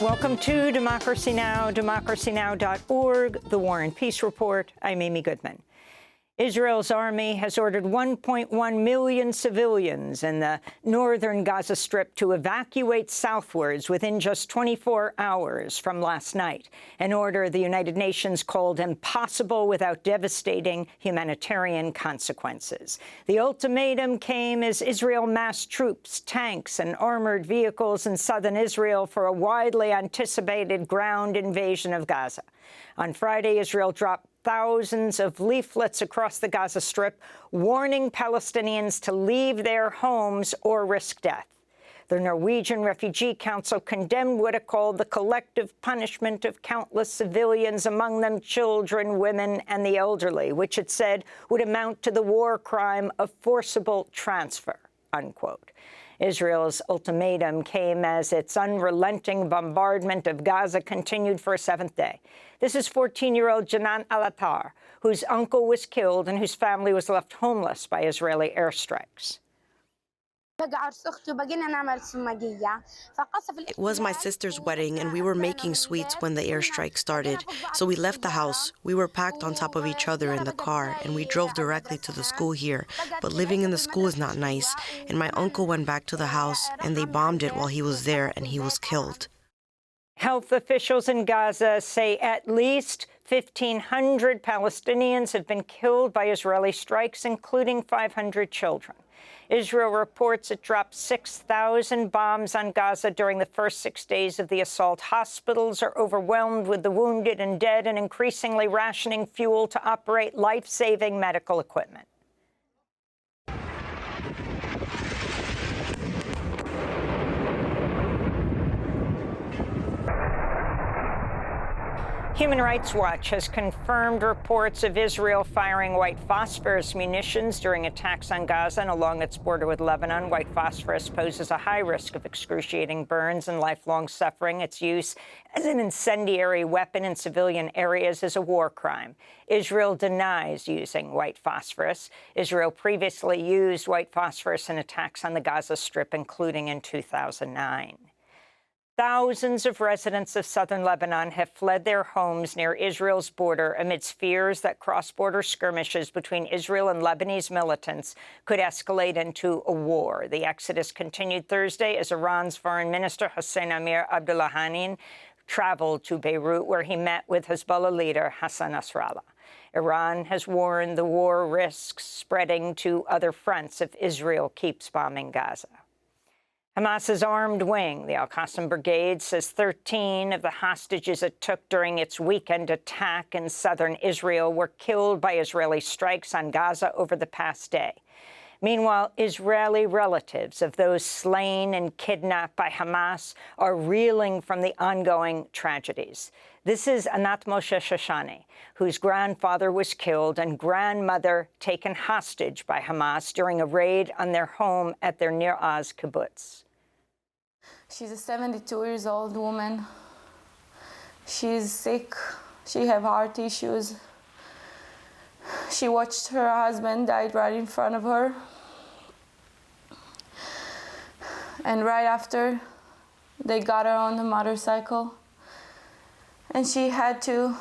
Welcome to Democracy Now!, democracynow.org, The War and Peace Report. I'm Amy Goodman. Israel's army has ordered 1.1 million civilians in the northern Gaza Strip to evacuate southwards within just 24 hours from last night, an order the United Nations called impossible without devastating humanitarian consequences. The ultimatum came as Israel massed troops, tanks, and armored vehicles in southern Israel for a widely anticipated ground invasion of Gaza. On Friday, Israel dropped thousands of leaflets across the Gaza Strip warning Palestinians to leave their homes or risk death. The Norwegian Refugee Council condemned what it called the collective punishment of countless civilians, among them children, women, and the elderly, which it said would amount to the war crime of forcible transfer, unquote. Israel's ultimatum came as its unrelenting bombardment of Gaza continued for a seventh day. This is 14-year-old Janan Al-Attar, whose uncle was killed and whose family was left homeless by Israeli airstrikes. It was my sister's wedding, and we were making sweets when the airstrike started. So we left the house. We were packed on top of each other in the car, and we drove directly to the school here. But living in the school is not nice. And my uncle went back to the house, and they bombed it while he was there, and he was killed. Health officials in Gaza say at least 1,500 Palestinians have been killed by Israeli strikes, including 500 children. Israel reports it dropped 6,000 bombs on Gaza during the first 6 days of the assault. Hospitals are overwhelmed with the wounded and dead and increasingly rationing fuel to operate life-saving medical equipment. Human Rights Watch has confirmed reports of Israel firing white phosphorus munitions during attacks on Gaza and along its border with Lebanon. White phosphorus poses a high risk of excruciating burns and lifelong suffering. Its use as an incendiary weapon in civilian areas is a war crime. Israel denies using white phosphorus. Israel previously used white phosphorus in attacks on the Gaza Strip, including in 2009. Thousands of residents of southern Lebanon have fled their homes near Israel's border amidst fears that cross-border skirmishes between Israel and Lebanese militants could escalate into a war. The exodus continued Thursday as Iran's Foreign Minister Hossein Amir Abdullahian traveled to Beirut, where he met with Hezbollah leader Hassan Nasrallah. Iran has warned the war risks spreading to other fronts if Israel keeps bombing Gaza. Hamas's armed wing, the Al-Qassam Brigade, says 13 of the hostages it took during its weekend attack in southern Israel were killed by Israeli strikes on Gaza over the past day. Meanwhile, Israeli relatives of those slain and kidnapped by Hamas are reeling from the ongoing tragedies. This is Anat Moshe Shoshani, whose grandfather was killed and grandmother taken hostage by Hamas during a raid on their home at their Nir Oz kibbutz. She's a 72-year-old woman. She's sick. She has heart issues. She watched her husband die right in front of her. And right after, they got her on the motorcycle. And she had to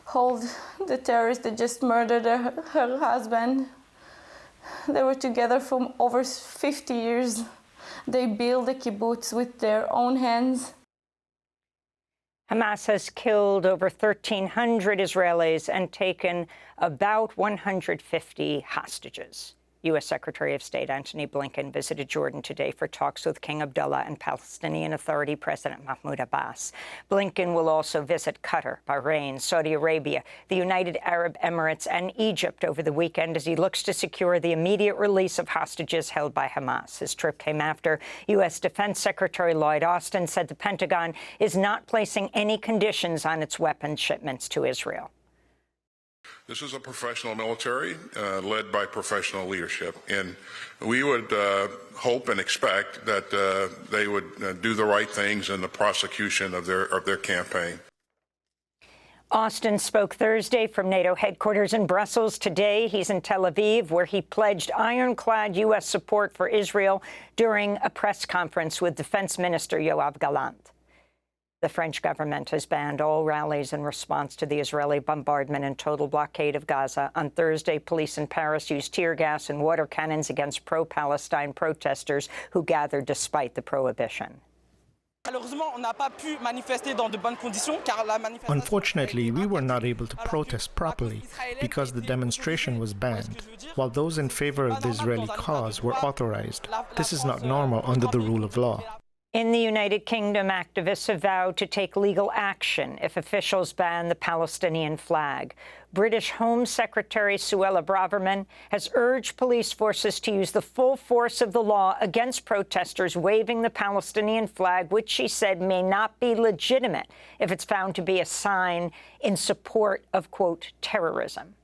hold the terrorist that just murdered her husband. They were together for over 50 years. They built the kibbutz with their own hands. Hamas has killed over 1,300 Israelis and taken about 150 hostages. U.S. Secretary of State Antony Blinken visited Jordan today for talks with King Abdullah and Palestinian Authority President Mahmoud Abbas. Blinken will also visit Qatar, Bahrain, Saudi Arabia, the United Arab Emirates, and Egypt over the weekend as he looks to secure the immediate release of hostages held by Hamas. His trip came after U.S. Defense Secretary Lloyd Austin said the Pentagon is not placing any conditions on its weapons shipments to Israel. This is a professional military led by professional leadership, and we would hope and expect that they would do the right things in the prosecution of their campaign. Austin spoke Thursday from NATO headquarters in Brussels. Today, he's in Tel Aviv, where he pledged ironclad U.S. support for Israel during a press conference with Defense Minister Yoav Gallant. The French government has banned all rallies in response to the Israeli bombardment and total blockade of Gaza. On Thursday, police in Paris used tear gas and water cannons against pro-Palestine protesters who gathered despite the prohibition. Unfortunately, we were not able to protest properly because the demonstration was banned, while those in favor of the Israeli cause were authorized. This is not normal under the rule of law. In the United Kingdom, activists have vowed to take legal action if officials ban the Palestinian flag. British Home Secretary Suella Braverman has urged police forces to use the full force of the law against protesters waving the Palestinian flag, which she said may not be legitimate if it's found to be a sign in support of, quote, terrorism.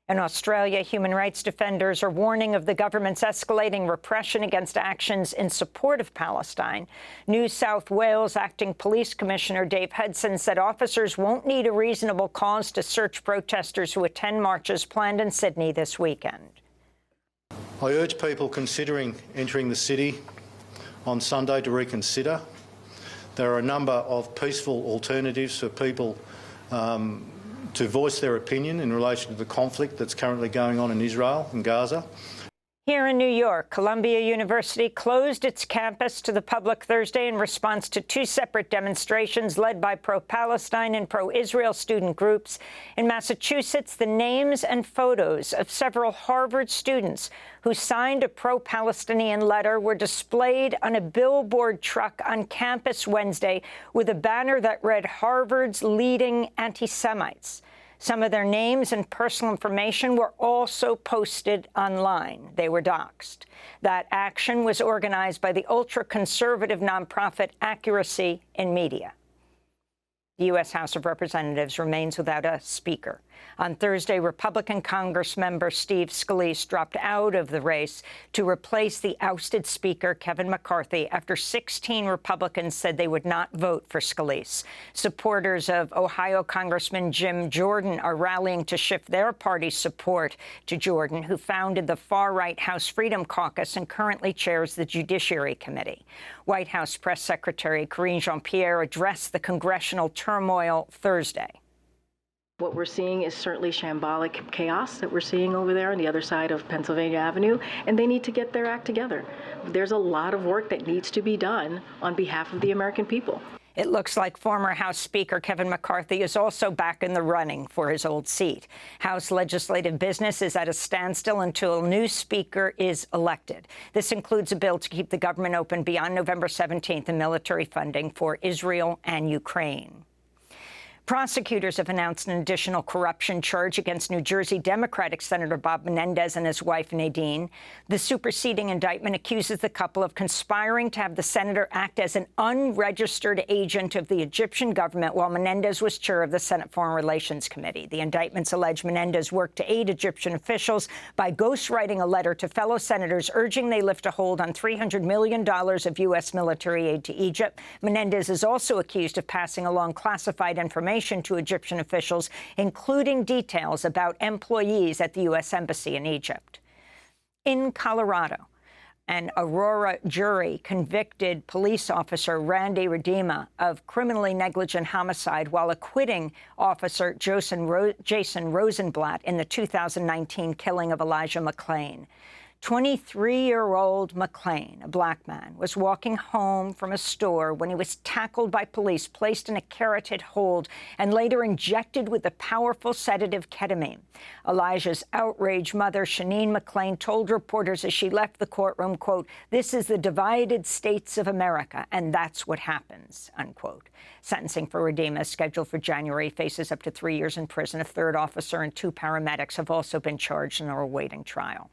In Australia, human rights defenders are warning of the government's escalating repression against actions in support of Palestine. New South Wales Acting Police Commissioner Dave Hudson said officers won't need a reasonable cause to search protesters who attend marches planned in Sydney this weekend. I urge people considering entering the city on Sunday to reconsider. There are a number of peaceful alternatives for people to voice their opinion in relation to the conflict that's currently going on in Israel and Gaza. Here in New York, Columbia University closed its campus to the public Thursday in response to two separate demonstrations led by pro-Palestine and pro-Israel student groups. In Massachusetts, the names and photos of several Harvard students who signed a pro-Palestinian letter were displayed on a billboard truck on campus Wednesday with a banner that read Harvard's leading anti-Semites. Some of their names and personal information were also posted online. They were doxed. That action was organized by the ultra-conservative nonprofit Accuracy in Media. The U.S. House of Representatives remains without a speaker. On Thursday, Republican Congress member Steve Scalise dropped out of the race to replace the ousted Speaker Kevin McCarthy after 16 Republicans said they would not vote for Scalise. Supporters of Ohio Congressman Jim Jordan are rallying to shift their party's support to Jordan, who founded the far-right House Freedom Caucus and currently chairs the Judiciary Committee. White House Press Secretary Karine Jean-Pierre addressed the congressional turmoil Thursday. What we're seeing is certainly shambolic chaos that we're seeing over there on the other side of Pennsylvania Avenue, and they need to get their act together. There's a lot of work that needs to be done on behalf of the American people. It looks like former House Speaker Kevin McCarthy is also back in the running for his old seat. House legislative business is at a standstill until a new speaker is elected. This includes a bill to keep the government open beyond November 17th and military funding for Israel and Ukraine. Prosecutors have announced an additional corruption charge against New Jersey Democratic Senator Bob Menendez and his wife, Nadine. The superseding indictment accuses the couple of conspiring to have the senator act as an unregistered agent of the Egyptian government while Menendez was chair of the Senate Foreign Relations Committee. The indictments allege Menendez worked to aid Egyptian officials by ghostwriting a letter to fellow senators urging they lift a hold on $300 million of U.S. military aid to Egypt. Menendez is also accused of passing along classified information to Egyptian officials, including details about employees at the U.S. Embassy in Egypt. In Colorado, an Aurora jury convicted police officer Randy Redeema of criminally negligent homicide while acquitting officer Jason Rosenblatt in the 2019 killing of Elijah McClain. 23-year-old McClain, a black man, was walking home from a store when he was tackled by police, placed in a carotid hold, and later injected with the powerful sedative ketamine. Elijah's outraged mother, Shanine McClain, told reporters as she left the courtroom, quote, "This is the divided states of America, and that's what happens," unquote. Sentencing for Redeema, scheduled for January, faces up to 3 years in prison. A third officer and 2 paramedics have also been charged and are awaiting trial.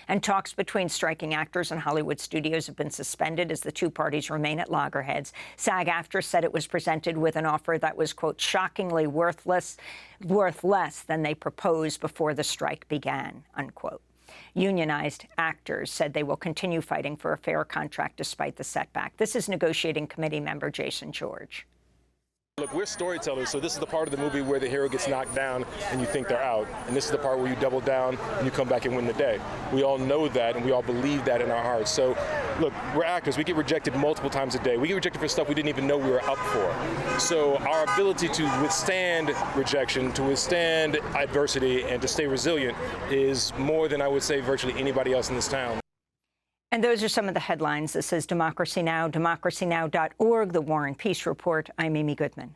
And talks between striking actors and Hollywood studios have been suspended as the two parties remain at loggerheads. SAG-AFTRA said it was presented with an offer that was, quote, shockingly worth less than they proposed before the strike began, unquote. Unionized actors said they will continue fighting for a fair contract despite the setback. This is negotiating committee member Jason George. Look, we're storytellers, so this is the part of the movie where the hero gets knocked down and you think they're out. And this is the part where you double down and you come back and win the day. We all know that and we all believe that in our hearts. So, look, we're actors. We get rejected multiple times a day. We get rejected for stuff we didn't even know we were up for. So our ability to withstand rejection, to withstand adversity, and to stay resilient is more than I would say virtually anybody else in this town. And those are some of the headlines. This is Democracy Now!, democracynow.org, The War and Peace Report. I'm Amy Goodman.